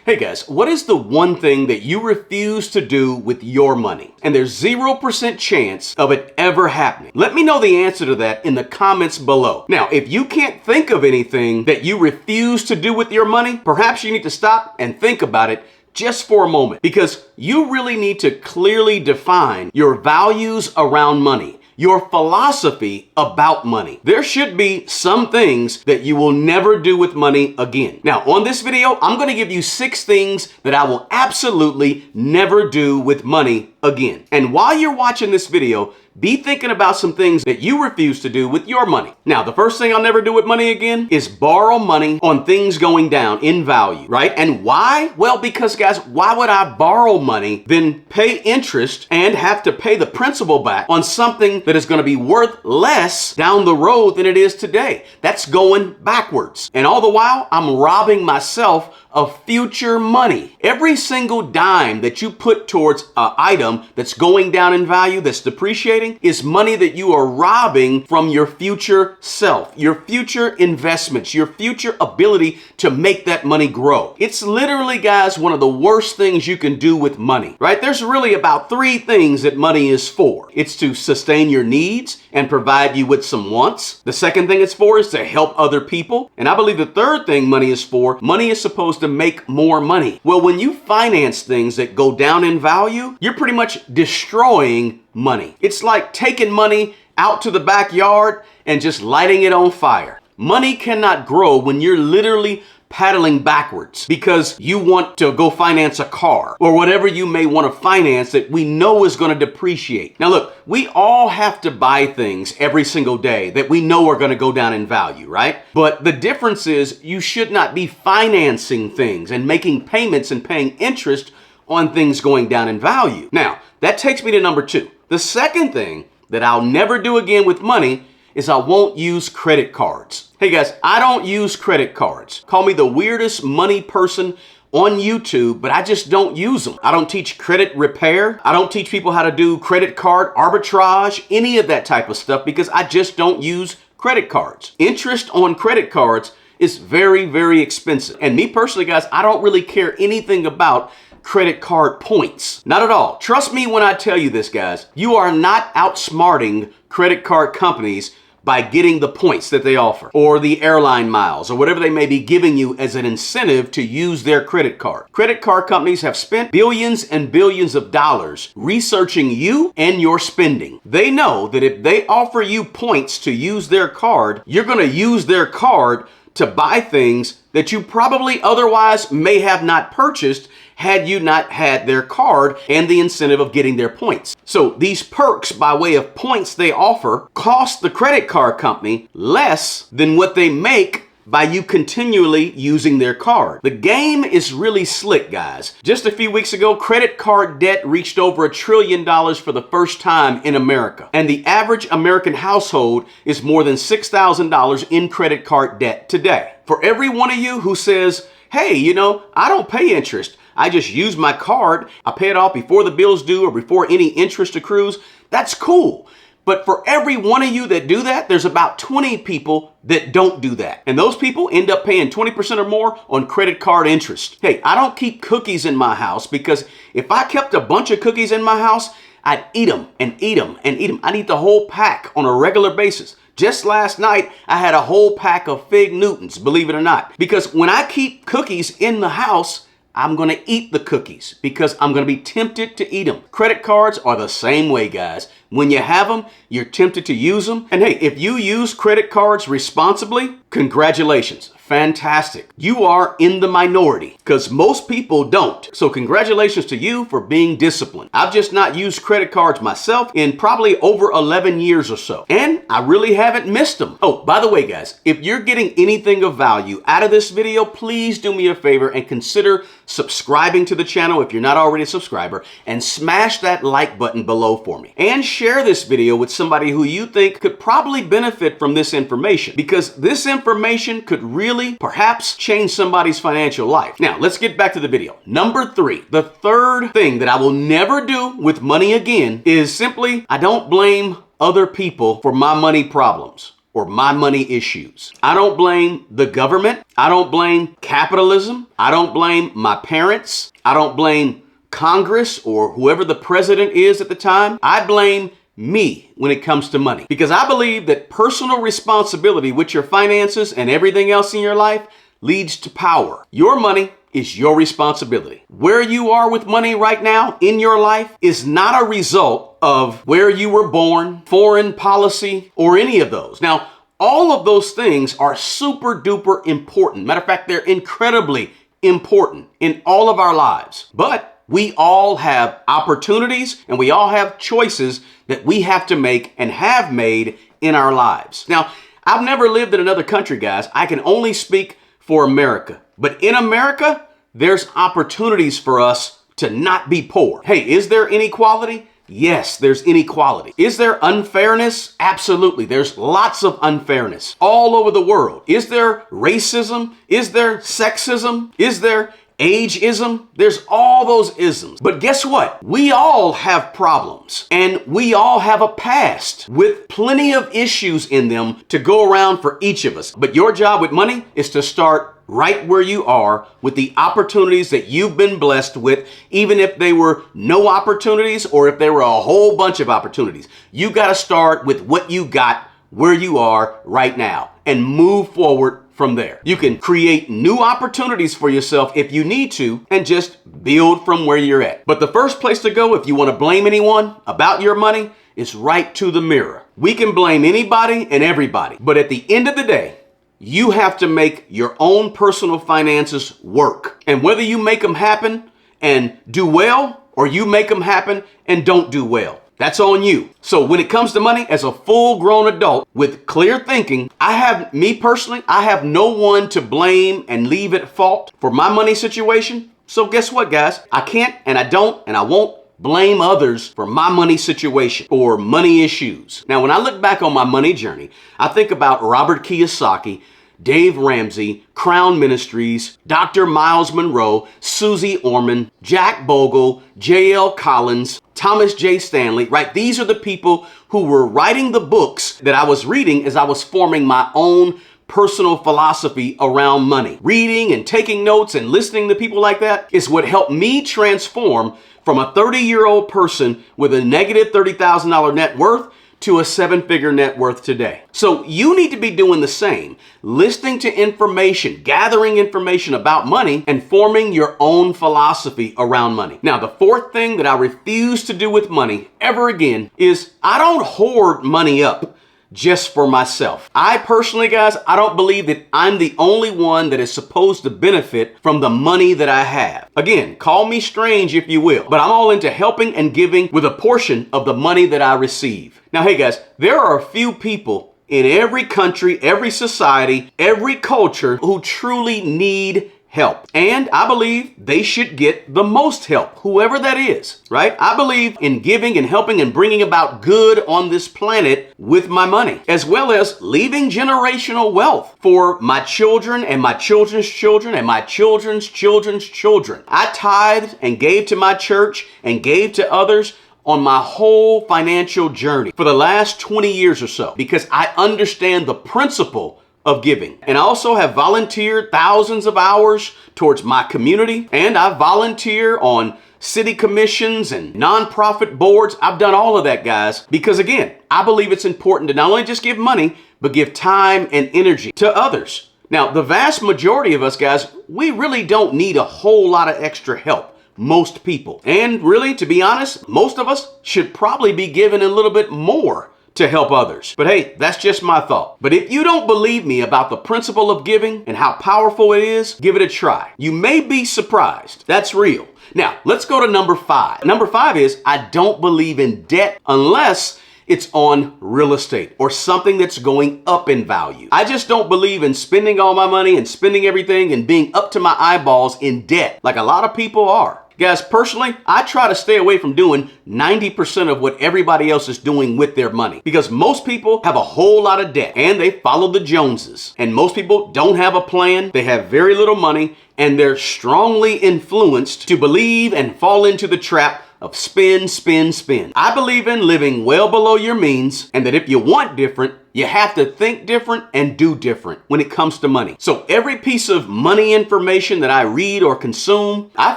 Hey guys, what is the one thing that you refuse to do with your money? And there's 0% chance of it ever happening. Let me know the answer to that in the comments below. Now, if you can't think of anything that you refuse to do with your money, perhaps you need to stop and think about it just for a moment, because you really need to clearly define your values around money, your philosophy about money. There should be some things that you will never do with money again. Now, on this video, I'm going to give you 6 things that I will absolutely never do with money again. And while you're watching this video, be thinking about some things that you refuse to do with your money. Now, the first thing I'll never do with money again is borrow money on things going down in value, right? And why? Well, because guys, why would I borrow money, then pay interest and have to pay the principal back on something that is going to be worth less down the road than it is today? That's going backwards. And all the while, I'm robbing myself of future money. Every single dime that you put towards an item that's going down in value, that's depreciating, is money that you are robbing from your future self, your future investments, your future ability to make that money grow. It's literally, guys, one of the worst things you can do with money, right? There's really about 3 things that money is for. It's to sustain your needs and provide you with some wants. The second thing it's for is to help other people. And I believe the third thing money is for, money is supposed to make more money. Well, when you finance things that go down in value, you're pretty much destroying money. It's like taking money out to the backyard and just lighting it on fire. Money cannot grow when you're literally paddling backwards because you want to go finance a car or whatever you may want to finance that we know is going to depreciate. Now look, we all have to buy things every single day that we know are going to go down in value, right? But the difference is you should not be financing things and making payments and paying interest on things going down in value. Now, that takes me to number 2. The second thing that I'll never do again with money is I won't use credit cards. Hey guys, I don't use credit cards. Call me the weirdest money person on YouTube, but I just don't use them. I don't teach credit repair. I don't teach people how to do credit card arbitrage, any of that type of stuff, because I just don't use credit cards. Interest on credit cards is very, very expensive. And me personally, guys, I don't really care anything about credit card points. Not at all. Trust me when I tell you this, guys. You are not outsmarting credit card companies by getting the points that they offer or the airline miles or whatever they may be giving you as an incentive to use their credit card. Credit card companies have spent billions and billions of dollars researching you and your spending. They know that if they offer you points to use their card, you're going to use their card to buy things that you probably otherwise may have not purchased had you not had their card and the incentive of getting their points. So these perks by way of points they offer cost the credit card company less than what they make by you continually using their card. The game is really slick, guys. Just a few weeks ago, credit card debt reached over $1 trillion for the first time in America. And the average American household is more than $6,000 in credit card debt today. For every one of you who says, hey, I don't pay interest, I just use my card, I pay it off before the bills due or before any interest accrues, that's cool. But for every one of you that do that, there's about 20 people that don't do that. And those people end up paying 20% or more on credit card interest. Hey, I don't keep cookies in my house because if I kept a bunch of cookies in my house, I'd eat them and eat them and eat them. I'd eat the whole pack on a regular basis. Just last night, I had a whole pack of Fig Newtons, believe it or not. Because when I keep cookies in the house, I'm going to eat the cookies because I'm going to be tempted to eat them. Credit cards are the same way, guys. When you have them, you're tempted to use them. And hey, if you use credit cards responsibly, congratulations. Fantastic. You are in the minority because most people don't. So congratulations to you for being disciplined. I've just not used credit cards myself in probably over 11 years or so. And I really haven't missed them. Oh, by the way, guys, if you're getting anything of value out of this video, please do me a favor and consider subscribing to the channel if you're not already a subscriber and smash that like button below for me. And share this video with somebody who you think could probably benefit from this information because this information could really perhaps change somebody's financial life. Now, let's get back to the video. Number 3, the third thing that I will never do with money again is simply, I don't blame other people for my money problems or my money issues. I don't blame the government. I don't blame capitalism. I don't blame my parents. I don't blame Congress or whoever the president is at the time. I blame me when it comes to money, because I believe that personal responsibility with your finances and everything else in your life leads to power. Your money is your responsibility. Where you are with money right now in your life is not a result of where you were born, foreign policy, or any of those. Now, all of those things are super duper important. Matter of fact, they're incredibly important in all of our lives. But we all have opportunities and we all have choices that we have to make and have made in our lives. Now, I've never lived in another country, guys. I can only speak for America. But in America, there's opportunities for us to not be poor. Hey, is there inequality? Yes, there's inequality. Is there unfairness? Absolutely. There's lots of unfairness all over the world. Is there racism? Is there sexism? Is there ageism? There's all those isms. But guess what? We all have problems and we all have a past with plenty of issues in them to go around for each of us. But your job with money is to start right where you are with the opportunities that you've been blessed with, even if they were no opportunities or if there were a whole bunch of opportunities. You got to start with what you got where you are right now and move forward from there. You can create new opportunities for yourself if you need to and just build from where you're at. But the first place to go if you want to blame anyone about your money is right to the mirror. We can blame anybody and everybody, but at the end of the day, you have to make your own personal finances work. And whether you make them happen and do well, or you make them happen and don't do well, that's on you. So when it comes to money, as a full-grown adult with clear thinking, I have no one to blame and leave at fault for my money situation. So guess what, guys? I can't and I don't and I won't blame others for my money situation or money issues. Now, when I look back on my money journey, I think about Robert Kiyosaki, Dave Ramsey, Crown Ministries, Dr. Miles Monroe, Susie Orman, Jack Bogle, J.L. Collins, Thomas J. Stanley, right? These are the people who were writing the books that I was reading as I was forming my own personal philosophy around money. Reading and taking notes and listening to people like that is what helped me transform from a 30-year-old person with a negative $30,000 net worth to a 7-figure net worth today. So you need to be doing the same, listening to information, gathering information about money, and forming your own philosophy around money. Now, the fourth thing that I refuse to do with money ever again is I don't hoard money up just for myself. I personally, guys, I don't believe that I'm the only one that is supposed to benefit from the money that I have. Again, call me strange if you will, but I'm all into helping and giving with a portion of the money that I receive. Now, hey guys, there are a few people in every country, every society, every culture who truly need help. And I believe they should get the most help, whoever that is, right? I believe in giving and helping and bringing about good on this planet with my money, as well as leaving generational wealth for my children and my children's children and my children's children's children. I tithed and gave to my church and gave to others on my whole financial journey for the last 20 years or so, because I understand the principle of giving. And I also have volunteered thousands of hours towards my community, and I volunteer on city commissions and nonprofit boards. I've done all of that, guys, because again, I believe it's important to not only just give money, but give time and energy to others. Now, the vast majority of us, guys, we really don't need a whole lot of extra help. Most people. And really, to be honest, most of us should probably be given a little bit more to help others. But hey, that's just my thought. But if you don't believe me about the principle of giving and how powerful it is, give it a try. You may be surprised. That's real. Now, let's go to number 5. Number 5 is I don't believe in debt unless it's on real estate or something that's going up in value. I just don't believe in spending all my money and spending everything and being up to my eyeballs in debt like a lot of people are. Guys, personally, I try to stay away from doing 90% of what everybody else is doing with their money, because most people have a whole lot of debt and they follow the Joneses. And most people don't have a plan. They have very little money and they're strongly influenced to believe and fall into the trap of spend, spend, spend. I believe in living well below your means, and that if you want different, You have to think different and do different when it comes to money. So every piece of money information that I read or consume, I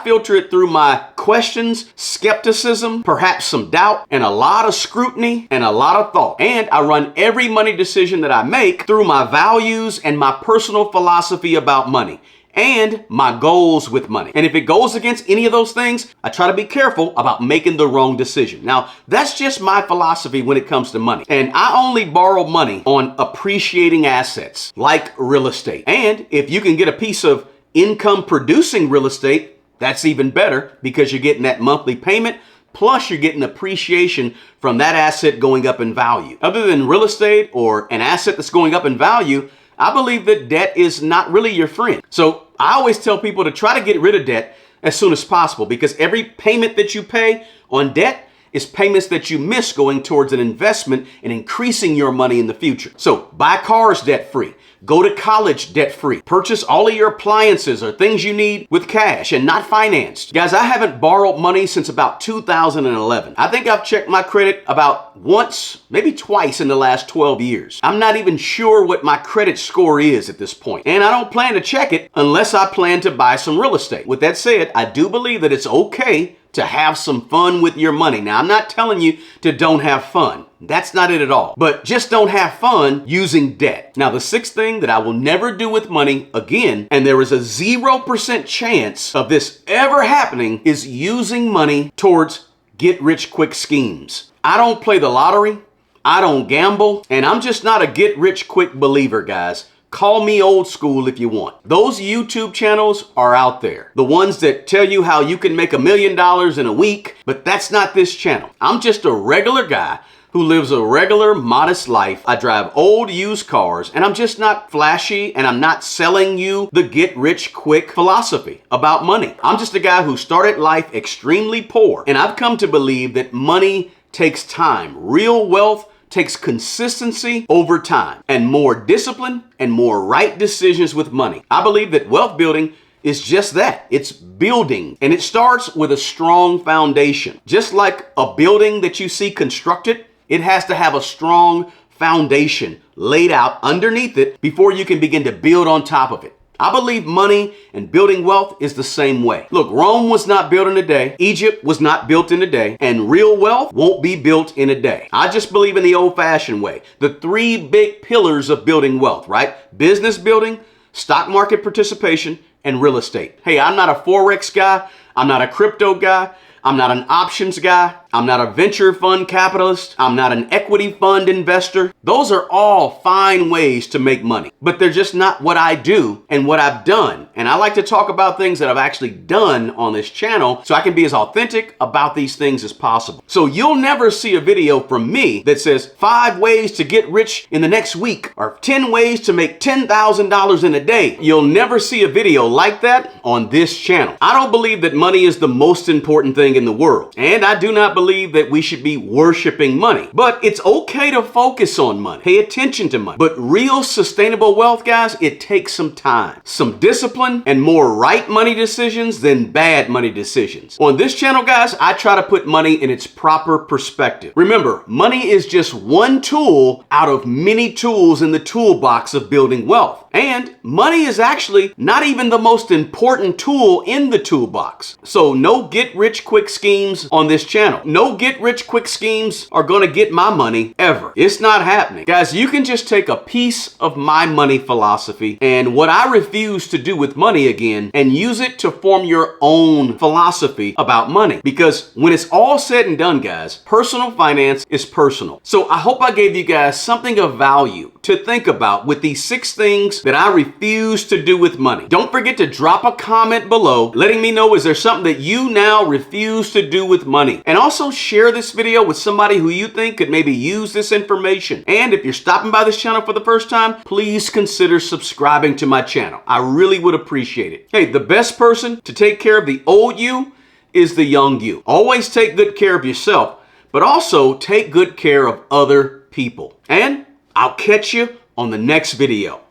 filter it through my questions, skepticism, perhaps some doubt, and a lot of scrutiny and a lot of thought. And I run every money decision that I make through my values and my personal philosophy about money and my goals with money. And if it goes against any of those things, I try to be careful about making the wrong decision. Now, that's just my philosophy when it comes to money. And I only borrow money on appreciating assets like real estate. And if you can get a piece of income producing real estate, that's even better because you're getting that monthly payment. Plus, you're getting appreciation from that asset going up in value. Other than real estate or an asset that's going up in value, I believe that debt is not really your friend. So I always tell people to try to get rid of debt as soon as possible because every payment that you pay on debt is payments that you miss going towards an investment and increasing your money in the future. So buy cars debt-free. Go to college debt-free. Purchase all of your appliances or things you need with cash and not financed. Guys, I haven't borrowed money since about 2011. I think I've checked my credit about once, maybe twice in the last 12 years. I'm not even sure what my credit score is at this point. And I don't plan to check it unless I plan to buy some real estate. With that said, I do believe that it's okay to have some fun with your money. Now, I'm not telling you to don't have fun. That's not it at all. But just don't have fun using debt. Now, the sixth thing that I will never do with money again, and there is a 0% chance of this ever happening, is using money towards get-rich-quick schemes. I don't play the lottery. I don't gamble. And I'm just not a get-rich-quick believer, guys. Call me old school if you want. Those YouTube channels are out there. The ones that tell you how you can make $1 million in a week, but that's not this channel. I'm just a regular guy who lives a regular, modest life. I drive old used cars, and I'm just not flashy, and I'm not selling you the get-rich-quick philosophy about money. I'm just a guy who started life extremely poor, and I've come to believe that money takes time. Real wealth takes consistency over time and more discipline and more right decisions with money. I believe that wealth building is just that. It's building, and it starts with a strong foundation. Just like a building that you see constructed, it has to have a strong foundation laid out underneath it before you can begin to build on top of it. I believe money and building wealth is the same way. Look, Rome was not built in a day. Egypt was not built in a day. And real wealth won't be built in a day. I just believe in the old-fashioned way. The three big pillars of building wealth, right? Business building, stock market participation, and real estate. Hey, I'm not a Forex guy. I'm not a crypto guy. I'm not an options guy. I'm not a venture fund capitalist. I'm not an equity fund investor. Those are all fine ways to make money, but they're just not what I do and what I've done. And I like to talk about things that I've actually done on this channel so I can be as authentic about these things as possible. So you'll never see a video from me that says 5 ways to get rich in the next week or 10 ways to make $10,000 in a day. You'll never see a video like that on this channel. I don't believe that money is the most important thing in the world. And I do not believe that we should be worshiping money. But it's okay to focus on money. Pay attention to money. But real sustainable wealth, guys, it takes some time, some discipline, and more right money decisions than bad money decisions. On this channel, guys, I try to put money in its proper perspective. Remember, money is just one tool out of many tools in the toolbox of building wealth. And money is actually not even the most important tool in the toolbox. So no get-rich-quick schemes on this channel. No get-rich-quick schemes are going to get my money ever. It's not happening. Guys, you can just take a piece of my money philosophy and what I refuse to do with money again and use it to form your own philosophy about money. Because when it's all said and done, guys, personal finance is personal. So I hope I gave you guys something of value to think about with these 6 things that I refuse to do with money. Don't forget to drop a comment below letting me know, is there something that you now refuse to do with money? And also share this video with somebody who you think could maybe use this information. And if you're stopping by this channel for the first time, please consider subscribing to my channel. I really would appreciate it. Hey, the best person to take care of the old you is the young you. Always take good care of yourself, but also take good care of other people. And I'll catch you on the next video.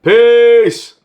Peace.